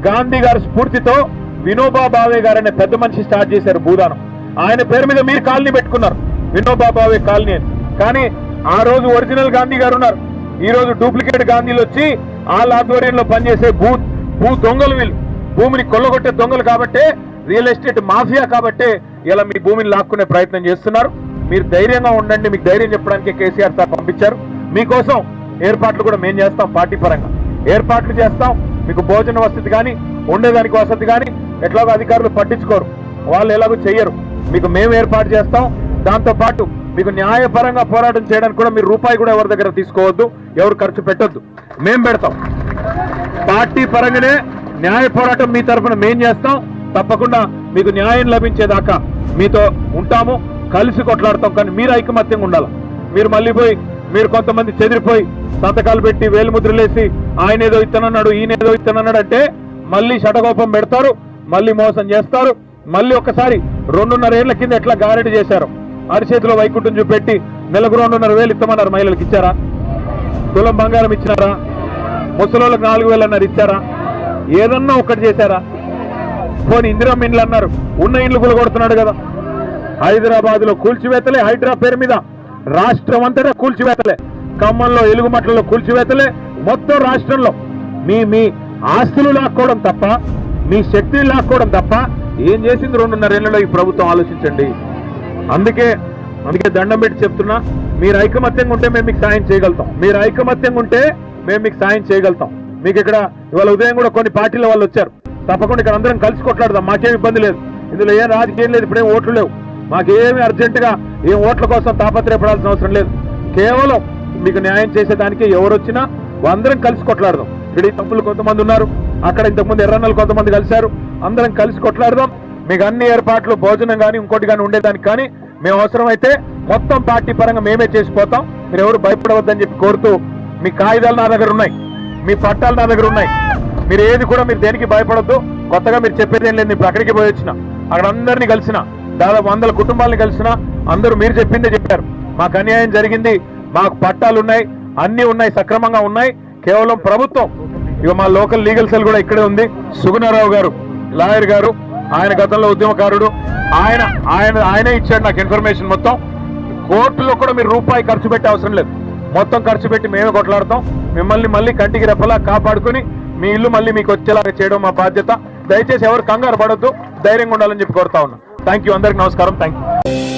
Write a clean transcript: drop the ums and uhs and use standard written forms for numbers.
గాంధీ గారి స్ఫూర్తితో వినోబా భావే గారు అనే పెద్ద మనిషి స్టార్ట్ చేశారు భూదానం. ఆయన పేరు మీద మీరు కాలనీ పెట్టుకున్నారు, వినోబా భావే కాలనీ అని. కానీ ఆ రోజు ఒరిజినల్ గాంధీ గారు ఉన్నారు, ఈ రోజు డూప్లికేట్ గాంధీలు వచ్చి వాళ్ళ ఆధ్వర్యంలో పనిచేసే భూ దొంగలు వీళ్ళు, భూమిని కొల్లగొట్టే దొంగలు కాబట్టే, రియల్ ఎస్టేట్ మాఫియా కాబట్టే ఇలా మీ భూమిని లాక్కునే ప్రయత్నం చేస్తున్నారు. మీరు ధైర్యంగా ఉండండి, మీకు ధైర్యం చెప్పడానికి కేసీఆర్ సార్ పంపించారు. మీకోసం ఏర్పాట్లు కూడా మేము చేస్తాం, పార్టీ పరంగా ఏర్పాట్లు చేస్తాం. మీకు భోజన వసతి కానీ ఉండేదానికి వసతి కానీ ఎట్లాగో అధికారులు పట్టించుకోరు, వాళ్ళు ఎలాగో చెయ్యరు, మీకు మేము ఏర్పాటు చేస్తాం. దాంతోపాటు మీకు న్యాయపరంగా పోరాటం చేయడానికి కూడా మీరు రూపాయి కూడా ఎవరి దగ్గర తీసుకోవద్దు, ఎవరు ఖర్చు పెట్టొద్దు, మేము పెడతాం. పార్టీ పరంగానే న్యాయ పోరాటం మీ తరఫున మేం చేస్తాం. తప్పకుండా మీకు న్యాయం లభించేదాకా మీతో ఉంటాము, కలిసి కొట్లాడతాం. కానీ మీరు ఐకమత్యంగా ఉండాలి. మీరు మళ్ళీ పోయి మీరు కొంతమంది చెదిరిపోయి సంతకాలు పెట్టి వేలుముద్రలేసి ఆయన ఏదో ఇత్తనన్నాడు ఈయన ఏదో ఇత్తనన్నాడు అంటే మళ్ళీ షటకోపం పెడతారు, మళ్ళీ మోసం చేస్తారు. మళ్ళీ ఒక్కసారి 2.5 ఏళ్ల కింద ఎట్లా గారెడి చేశారు, అరిచేతిలో వైకుంఠం చూపెట్టి నెలకు 2.5 ఇస్తామన్నారు. మహిళలకు ఇచ్చారా? తులం బంగారం ఇచ్చినారా? ముసలోళ్ళకి 4,000 అన్నారు, ఇచ్చారా? ఏదన్నా ఒక్కటి చేశారా? పోనీ ఇందిరమ్మ ఇండ్లు అన్నారు, ఉన్న ఇండ్లు కూలగొడుతున్నాడు కదా. హైదరాబాద్ లో కూల్చివేతలే, హైడ్రా పేరు మీద రాష్ట్రం అంతటా కూల్చివేతలే, ఖమ్మంలో ఎలుగుమట్లలో కూల్చివేతలే, మొత్తం రాష్ట్రంలో మీ ఆస్తులు లాక్కోవడం తప్ప, మీ శక్తిని లాక్కోవడం తప్ప ఏం చేసింది 2.5 ఏళ్లలో ఈ ప్రభుత్వం? ఆలోచించండి. అందుకే దండం పెట్టి చెప్తున్నా, మీరు ఐకమత్యంగా ఉంటే మేము మీకు సాయం చేయగలుగుతాం. మీరు ఐకమత్యంగా ఉంటే మేము మీకు సాయం చేయగలుగుతాం. మీకు ఇక్కడ ఇవాళ ఉదయం కూడా కొన్ని పార్టీల వాళ్ళు వచ్చారు, తప్పకుండా ఇక్కడ అందరం కలిసి కొట్లాడదాం, మాకేం ఇబ్బంది లేదు. ఇందులో ఏం రాజకీయం లేదు, ఇప్పుడేం ఓట్లు లేవు, మాకేమి అర్జెంటుగా ఏం ఓట్ల కోసం తాపత్రయపడాల్సిన అవసరం లేదు. కేవలం మీకు న్యాయం చేసేదానికి ఎవరొచ్చినా అందరం కలిసి కొట్లాడదాం. ఇక్కడ తప్పులు కొంతమంది ఉన్నారు, అక్కడ ఇంతకుముందు ఎర్రన్నలు కొంతమంది కలిశారు, అందరం కలిసి కొట్లాడదాం. మీకు అన్ని ఏర్పాట్లు భోజనం కానీ ఇంకోటి కానీ ఉండేదానికి కానీ మేము అవసరమైతే మొత్తం పార్టీ పరంగా మేమే చేసిపోతాం. మీరు ఎవరు భయపడవద్దని చెప్పి కోరుతూ, మీ కాగితాలు నా దగ్గర ఉన్నాయి, మీ పట్టాలు నా దగ్గర ఉన్నాయి, మీరు ఏది కూడా మీరు దేనికి భయపడొద్దు. కొత్తగా మీరు చెప్పేది ఏం లేదు. ఇప్పుడు అక్కడికి పోయి వచ్చిన, అక్కడ అందరినీ కలిసిన, దాదాపు 100 కుటుంబాలని కలిసిన, అందరూ మీరు చెప్పిందే చెప్పారు. మాకు అన్యాయం జరిగింది, మాకు పట్టాలు ఉన్నాయి, అన్ని ఉన్నాయి, సక్రమంగా ఉన్నాయి. కేవలం ప్రభుత్వం, ఇక మా లోకల్ లీగల్ సెల్ కూడా ఇక్కడే ఉంది, సుగుణారావు గారు లాయర్ గారు, ఆయన గతంలో ఉద్యమకారుడు, ఆయనే ఇచ్చాడు నాకు ఇన్ఫర్మేషన్ మొత్తం. కోర్టులో కూడా మీరు రూపాయి ఖర్చు పెట్టే అవసరం లేదు, మొత్తం ఖర్చు పెట్టి మేమే కొట్లాడతాం. మిమ్మల్ని మళ్ళీ కంటికి రెప్పలా కాపాడుకుని మీ ఇల్లు మళ్ళీ మీకు వచ్చేలాగా చేయడం మా బాధ్యత. దయచేసి ఎవరు కంగారు పడొద్దు, ధైర్యంగా ఉండాలని చెప్పి కోరుతా ఉన్నాం. థ్యాంక్ యూ, అందరికి నమస్కారం. Thank you.